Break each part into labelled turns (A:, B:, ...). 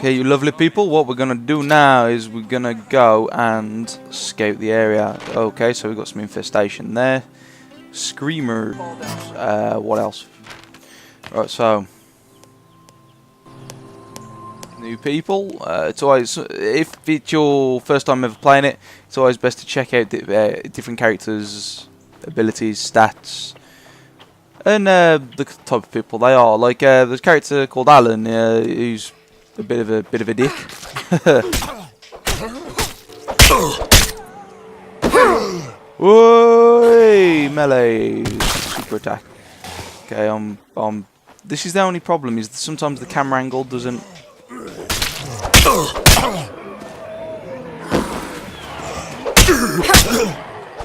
A: Okay, you lovely people, what we're gonna do now is we're gonna go and scout the area. Okay, so we've got some infestation there. Screamers. What else? Right, so new people. It's always, if it's your first time ever playing it, it's always best to check out different characters' abilities, stats, and the type of people they are. Like there's a character called Alan, who's a bit of a dick. Oi, melee, super attack. Okay, this is the only problem, is that sometimes the camera angle doesn't.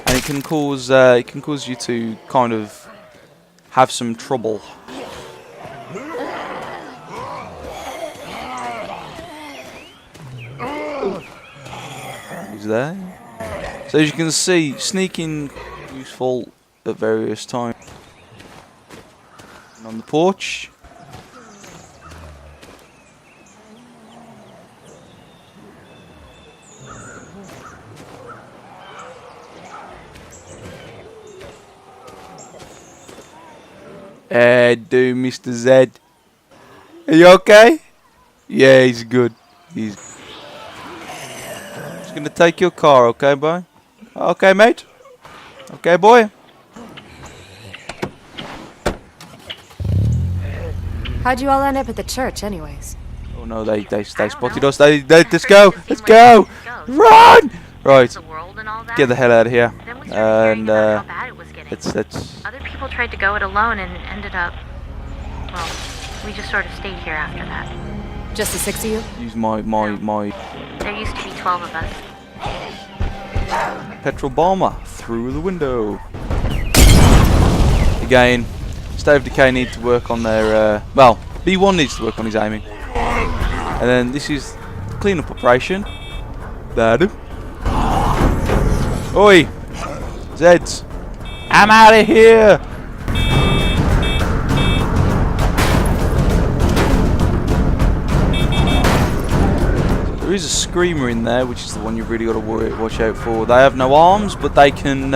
A: And it can cause you to kind of have some trouble. He's there. So as you can see, sneaking useful at various times. And on the porch. Do Mr. Z. Are you okay? Yeah, he's good. He's just gonna take your car, okay, boy? Okay, mate? Okay, boy?
B: How'd you all end up at the church, anyways?
A: Oh no, they spotted us. Let's go! Let's go! Run! Right, get the hell out of here. And let's.
C: Other people tried to go it alone and ended up. Well, we just sort of stayed here after that.
B: Just the 6 of you?
A: Use my.
C: There used to be 12 of us.
A: Petrol bomber through the window. Again, State of Decay need to work on their. Well, B1 needs to work on his aiming. And then this is the cleanup operation. Dad. Oi! Zeds! I'm out of here! There is a screamer in there, which is the one you've really got to watch out for. They have no arms, but they can.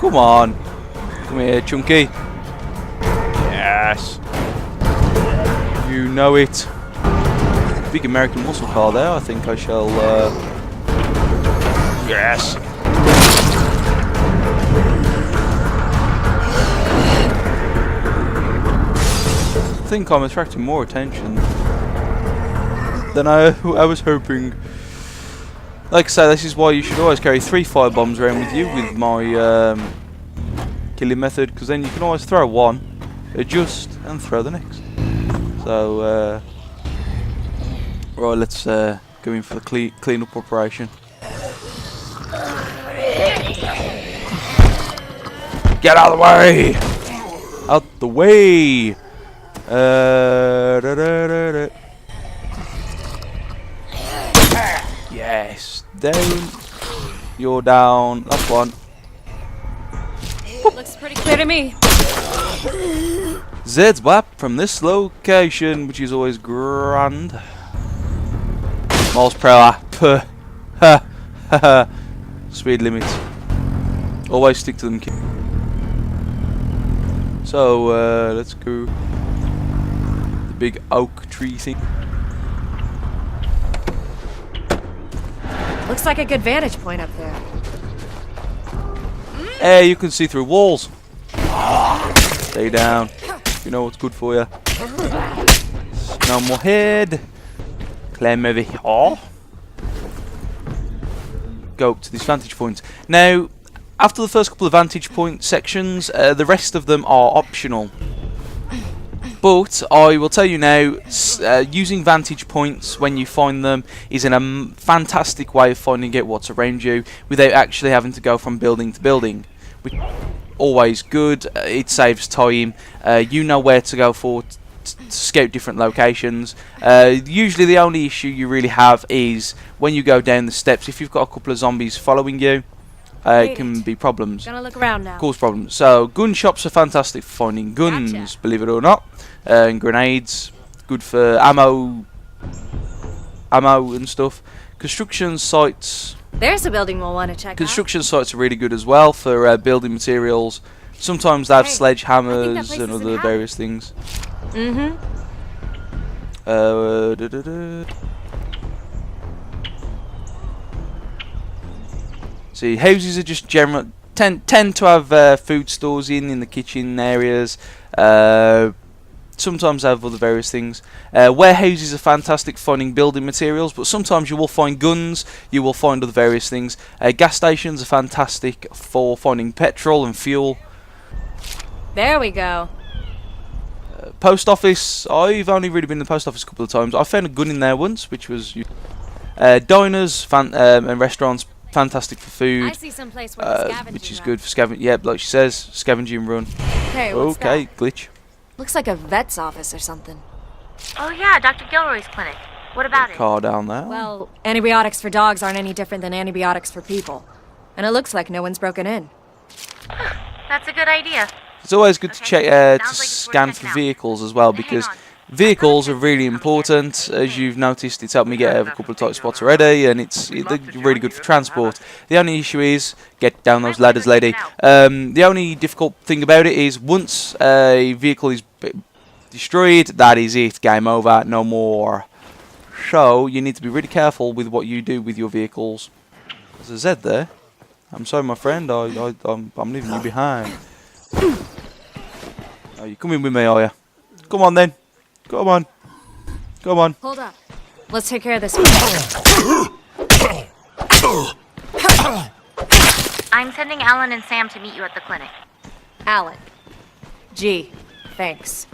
A: Come on, come here, Chunky. Yes, you know it. Big American muscle car there. I think I shall. Yes. I think I'm attracting more attention than I was hoping. Like I say, this is why you should always carry 3 fire bombs around with you with my killing method, because then you can always throw one, adjust, and throw the next. So, right, let's go in for the clean-up operation. Get out of the way! Out the way! Yes, down. You're down. That's one.
B: Looks pretty clear to me.
A: Zed's WAP from this location, which is always grand. Miles per hour. Ha ha. Speed limit. Always stick to them. So let's go. The big oak tree thing.
B: Looks like a good vantage point up there.
A: Hey, you can see through walls. Stay down. You know what's good for you. No more head. Climb over here. Go up to this vantage point. Now, after the first couple of vantage point sections, the rest of them are optional. But I will tell you now, using vantage points when you find them is a fantastic way of finding out what's around you without actually having to go from building to building. Which is always good. It saves time. You know where to go for to scout different locations. Usually the only issue you really have is when you go down the steps. If you've got a couple of zombies following you, It can be problems.
B: Gonna look around now.
A: Cause problems. So gun shops are fantastic for finding guns,
B: Gotcha.
A: believe it or not, and grenades. Good for ammo and stuff. Construction sites.
B: There's a building we'll want to check
A: Construction sites are really good as well for building materials. Sometimes they have
B: Hey,
A: sledgehammers
B: place
A: and
B: is
A: other
B: inhabited.
A: various things.
B: out. Mm-hmm.
A: See, houses are just general tend to have food stores in the kitchen areas. Sometimes have other various things. Warehouses are fantastic for finding building materials, but sometimes you will find guns, you will find other various things. Gas stations are fantastic for finding petrol and fuel.
B: There we go.
A: Post office, I've only really been in the post office a couple of times. I found a gun in there once, which was diners and restaurants, fantastic for
B: I
A: food,
B: see some place where the scavenging
A: which is
B: run.
A: good for scavenging. Yeah, like she says, scavenging run.
B: Hey, what's
A: Okay,
B: that?
A: glitch.
B: Looks like a vet's office or something.
C: Oh yeah, Dr. Gilroy's clinic. What about it?
A: Car down there.
B: Well, antibiotics for dogs aren't any different than antibiotics for people. And it looks like no one's broken in.
C: That's a good idea.
A: It's always good to
C: Okay,
A: check
C: sounds
A: to
C: like it's worth
A: scan
C: checking
A: for
C: out.
A: vehicles as well,
C: Hang
A: because
C: on.
A: vehicles are really important. As you've noticed, it's helped me get a couple of tight spots already, and they're really good for transport. The only issue is get down those ladders, lady. The only difficult thing about it is once a vehicle is destroyed, that is it. Game over. No more. So you need to be really careful with what you do with your vehicles. There's a Z there. I'm sorry, my friend. I'm leaving you behind. Oh, you coming with me, are you? Come on then. Come on. Come on.
B: Hold up. Let's take care of this one.
C: I'm sending Alan and Sam to meet you at the clinic.
B: Alan. Gee, thanks.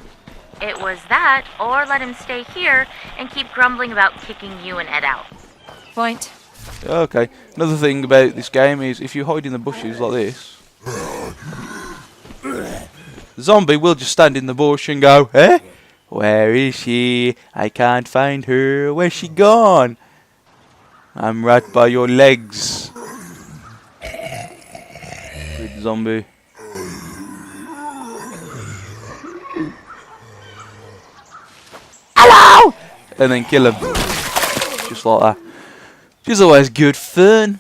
C: It was that, or let him stay here and keep grumbling about kicking you and Ed out.
B: Point.
A: Okay. Another thing about this game is if you hide in the bushes like this, the zombie will just stand in the bush and go, "Eh? Where is she? I can't find her. Where's she gone? I'm right by your legs." Good zombie. Hello! And then kill him. Just like that. Which is always good fun.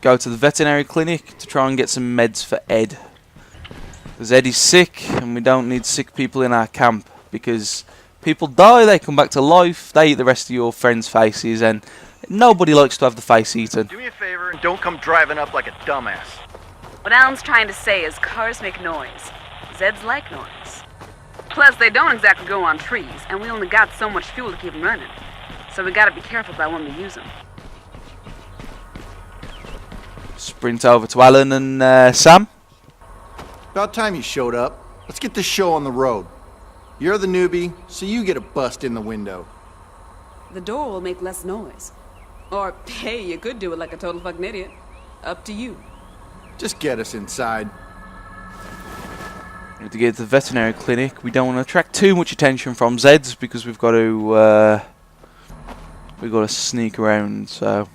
A: Go to the veterinary clinic to try and get some meds for Ed. Because Ed is sick and we don't need sick people in our camp. Because people die, they come back to life, they eat the rest of your friends' faces, and nobody likes to have the face eaten.
D: Do me a favor and don't come driving up like a dumbass.
E: What Alan's trying to say is cars make noise. Zeds like noise. Plus, they don't exactly go on trees, and we only got so much fuel to keep them running. So we gotta be careful about when we use them.
A: Sprint over to Alan and Sam.
D: About time you showed up. Let's get this show on the road. You're the newbie, so you get a bust in the window.
E: The door will make less noise. Or, hey, you could do it like a total fucking idiot. Up to you.
D: Just get us inside.
A: We need to get to the veterinary clinic. We don't want to attract too much attention from Zeds because we've got to sneak around. So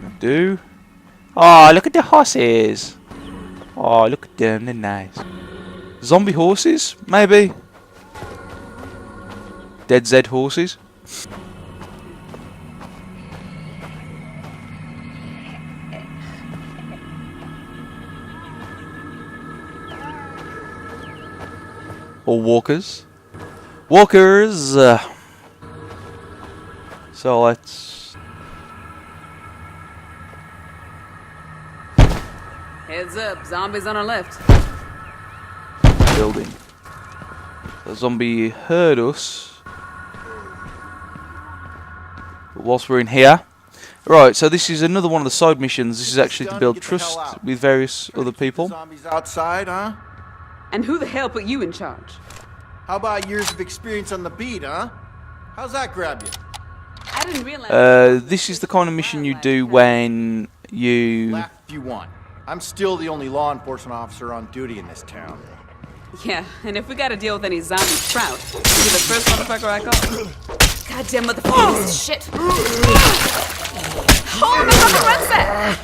A: gonna do. Oh, look at the horses. Oh, look at them. They're nice. Zombie horses, maybe. Dead Z horses. Or walkers. Walkers. So let's.
E: Heads up, zombies on our left.
A: Building. The zombie heard us. But whilst we're in here. Right, so this is another one of the side missions. This is actually to build trust with various other people.
D: Zombies outside, huh?
E: And who the hell put you in charge?
D: How about years of experience on the beat, huh? How's that grab you?
E: I I didn't realize.
A: This is the kind of mission you do when you...
D: Laugh if you want. I'm still the only law enforcement officer on duty in this town.
E: Yeah, and if we gotta deal with any zombie trout, you'll be the first motherfucker I call. Goddamn motherfucker piece of shit. Oh, motherfucker, what's that?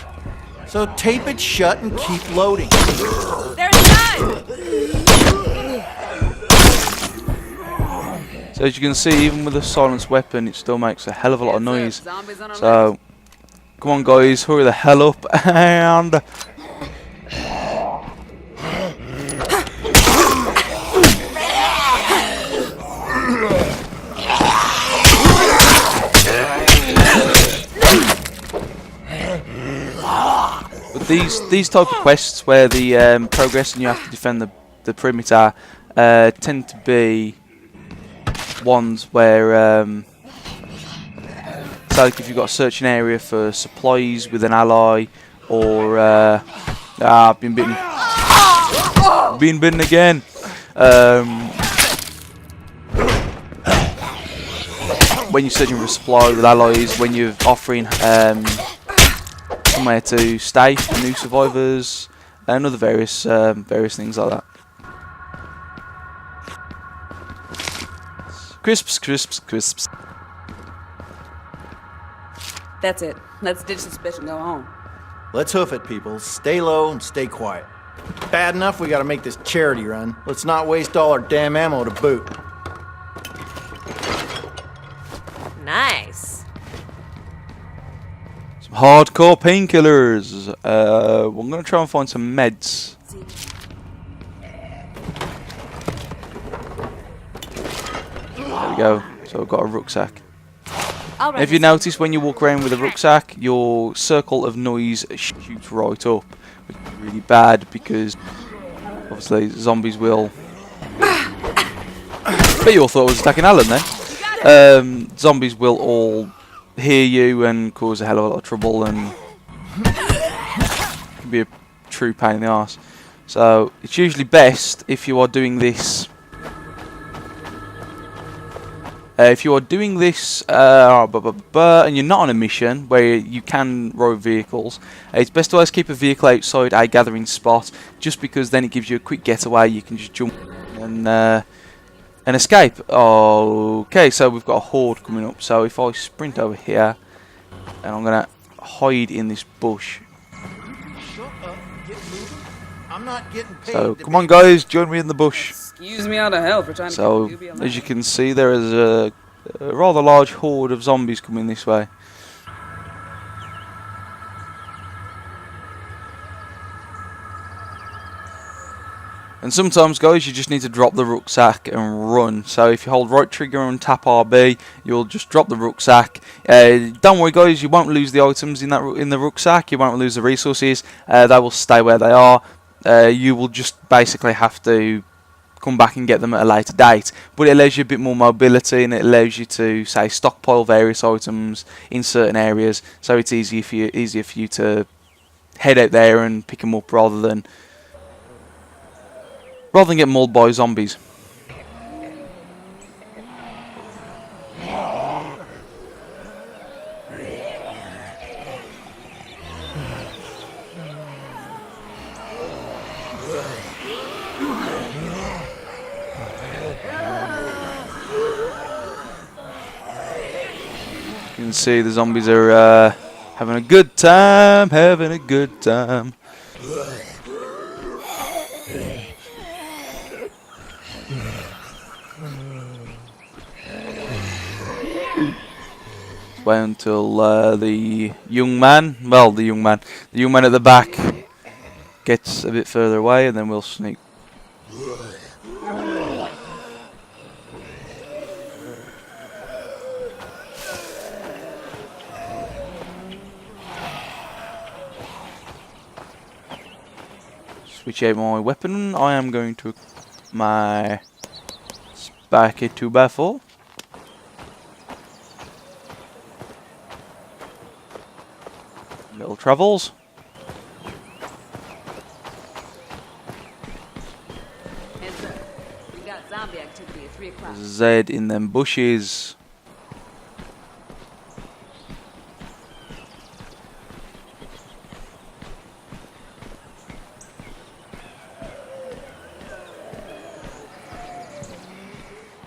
D: So tape it shut and keep loading.
E: There's a knife!
A: So as you can see, even with a silenced weapon, it still makes a hell of a lot of noise. So, come on guys, hurry the hell up and... But these type of quests where the progress and you have to defend the perimeter tend to be ones where so like if you've got to search an area for supplies with an ally, or I've been bitten. Been bitten again. When you're searching for a supply with allies, when you're offering somewhere to stay for new survivors, and other various things like that. Crisps, crisps, crisps.
E: That's it. Let's ditch this bitch and go home.
D: Let's hoof it, people. Stay low and stay quiet. Bad enough we gotta make this charity run. Let's not waste all our damn ammo to boot.
B: Nice.
A: Some hardcore painkillers. I'm gonna try and find some meds. There we go. So I've got a rucksack. If you notice, when you walk around with a rucksack, your circle of noise shoots right up, which is really bad because obviously zombies will. But you all thought I was attacking Alan then. Zombies will all hear you and cause a hell of a lot of trouble and can be a true pain in the arse. So it's usually best if you are doing this. If you are doing this and you're not on a mission where you can ride vehicles, it's best to always keep a vehicle outside a gathering spot, just because then it gives you a quick getaway. You can just jump and escape. Okay, so we've got a horde coming up. So if I sprint over here, and I'm gonna hide in this bush.
D: Shut up, get moving. I'm not getting paid.
A: So come on, guys, join me in the bush.
E: Excuse me out of hell for trying
A: So
E: to keep you
A: as you can see, there is a rather large horde of zombies coming this way. And sometimes, guys, you just need to drop the rucksack and run. So if you hold right trigger and tap RB, you'll just drop the rucksack. Don't worry, guys, you won't lose the items in the rucksack. You won't lose the resources. They will stay where they are. You will just basically have to come back and get them at a later date. But it allows you a bit more mobility, and it allows you to, say, stockpile various items in certain areas. So it's easier for you to head out there and pick them up rather than get mauled by zombies. You can see the zombies are having a good time, Wait until the young man at the back gets a bit further away, and then we'll sneak. Switch out my weapon. I am going to my Sparky 2x4. Little travels.
E: Heads up. We got zombie activity at 3 o'clock.
A: Z in them bushes.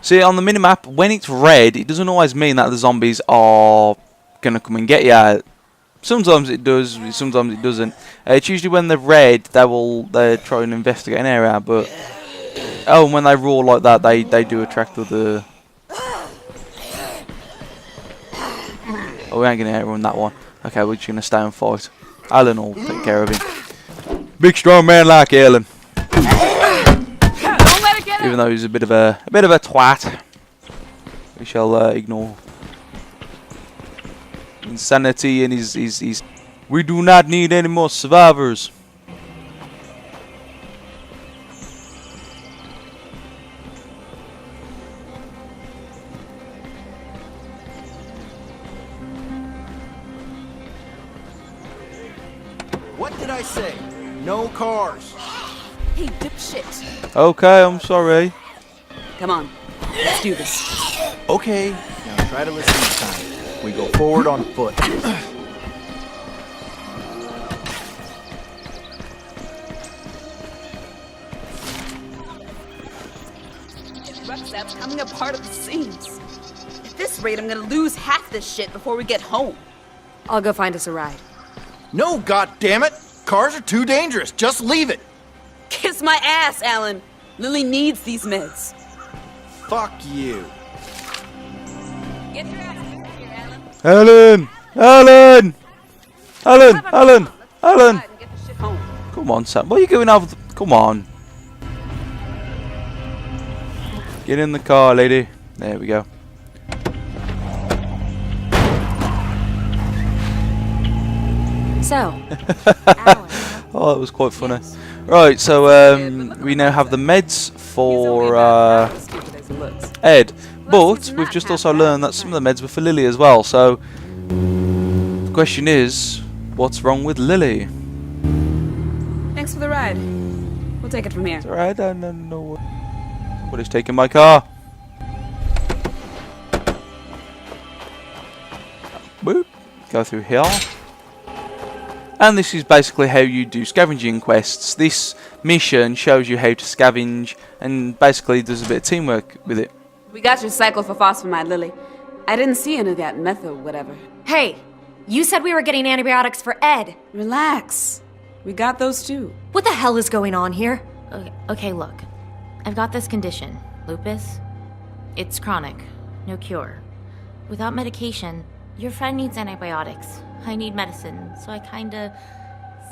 A: See, on the minimap, when it's red, it doesn't always mean that the zombies are going to come and get you. Sometimes it does, sometimes it doesn't. It's usually when they're red, they try and investigate an area, but... Oh, and when they roar like that, they do attract other... Oh, we ain't going to outrun that one. Okay, we're just going to stay and fight. Alan will take care of him. Big strong man like Alan. Even though he's a bit of a twat, we shall ignore insanity and his. We do not need any more survivors.
D: What did I say? No cars.
E: Hey, dipshit.
A: Okay, I'm sorry.
E: Come on, let's do this.
D: Okay, now try to listen this time. We go forward on foot.
E: Rucksack's coming apart at the seams. At this rate, I'm gonna lose half this shit before we get home.
B: I'll go find us a ride.
D: No, goddammit! Cars are too dangerous. Just leave it.
E: Kiss my ass, Alan. Lily needs these meds.
D: Fuck you.
E: Get your ass back here, Alan.
A: Alan! Alan!
E: Ride and get the shit home.
A: Come on, Sam. What are you going over? Come on. Get in the car, lady. There we go.
B: So, Alan.
A: Oh, that was quite funny. Right, so we now have the meds for Ed, but we've just also learned that some of the meds were for Lily as well. So the question is, what's wrong with Lily?
E: Thanks for the ride. We'll take it from here.
A: It's alright, I don't know what is taking my car. Boop. Go through here. And this is basically how you do scavenging quests. This mission shows you how to scavenge and basically does a bit of teamwork with it.
E: We got your cycle for phosphomide, Lily. I didn't see any of that meth or whatever.
B: Hey, you said we were getting antibiotics for Ed.
E: Relax. We got those too.
B: What the hell is going on here?
C: Okay, look. I've got this condition, lupus. It's chronic, no cure. Without medication, your friend needs antibiotics. I need medicine, so I kinda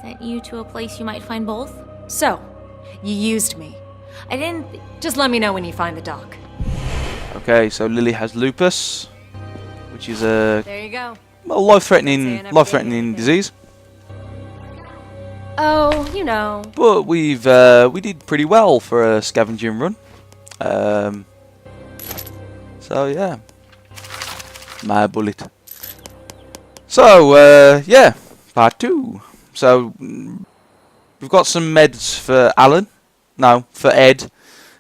C: sent you to a place you might find both.
B: So, you used me.
C: I didn't...
B: Just let me know when you find the doc.
A: Okay, so Lily has lupus, which is a
B: There you go.
A: well, life-threatening disease.
B: Oh, you know.
A: But we did pretty well for a scavenging run. So yeah, my bullet. So yeah, part 2. So we've got some meds for Alan. No, for Ed.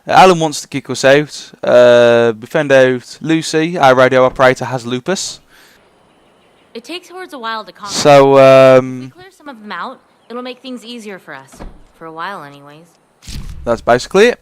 A: Alan wants to kick us out. We found out Lucy, our radio operator, has lupus.
C: It takes hordes a while to conquer.
A: So
C: If we clear some of them out, it'll make things easier for us. For a while, anyways.
A: that's basically it.